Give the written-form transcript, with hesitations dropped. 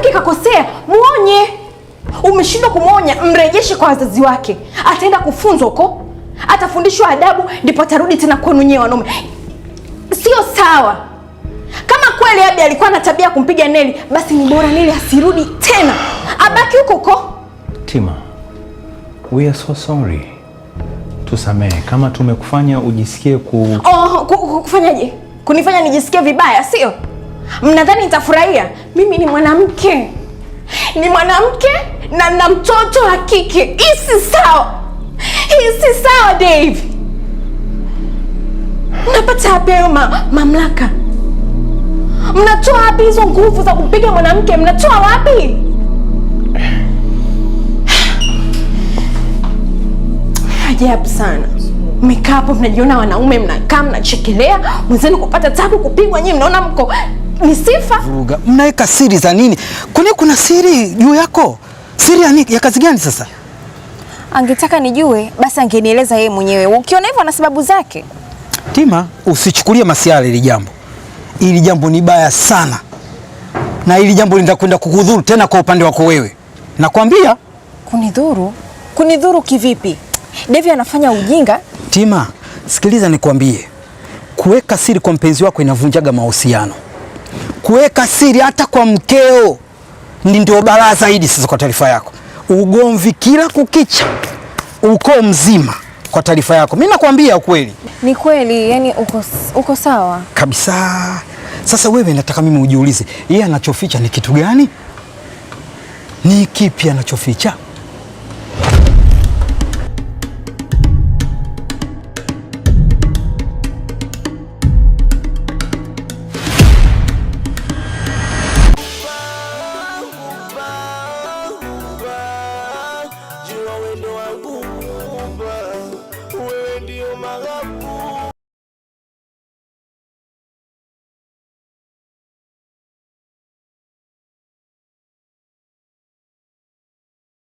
mwanamke kakosea, muonye. Umeshindwa kumuonya, mrejeshe kwa wazazi wake. Ataenda kufunzwa huko, atafundishwa adabu, ndipo atarudi tena kwenu nyewe wanaume. Sio sawa. Kama kweli Abi alikuwa na tabia kumpiga Neli, basi ni bora Neli asirudi tena, abaki huko huko. Tima, we are so sorry. Tusamehe kama tumekufanya ujisikie kufanyaje? Kunifanya nijisikie vibaya, sio? Mnadhani nitafurahia? Mimi ni mwanamke. Ni mwanamke na nina mtoto wa kike. Hii si sawa. Hii si sawa, Dave. Mnapata wapi hayo mamlaka? Mnatoa wapi hizo nguvu za kumpiga mwanamke? Mnatoa wapi? Ajabu sana. Mmekaa hapo mnajiona wanaume, mnakaa mnachekelea mwenzenu kupata tabu kupigwa, nyinyi mnaona mko ni sifa. Vuruga. Mnaweka siri za nini? Kwani kuna siri juu yako? Siri ya nini? Ya kazi gani sasa? Angetaka nijue basi angenieleza yeye mwenyewe. Ukiona hivyo na sababu zake. Tima, usichukulie masiala hili jambo. Hili jambo ni baya sana. Na hili jambo litakwenda kukudhuru tena kwa upande wako wewe. Nakwambia. Kunidhuru? Kunidhuru kivipi? Devi anafanya ujinga. Tima, sikiliza nikwambie. Kuweka siri kwa mpenzi wako inavunjaga mahusiano. Kuweka siri hata kwa mkeo ndio balaa zaidi. Sasa kwa taarifa yako, ugomvi kila kukicha, uko mzima. Kwa taarifa yako, mimi nakwambia ukweli. Ni kweli, yani uko sawa kabisa. Sasa wewe nataka mimi ujiulize, yeye anachoficha ni kitu gani? Ni kipi anachoficha? Wewe ndio wangu, wewe ndio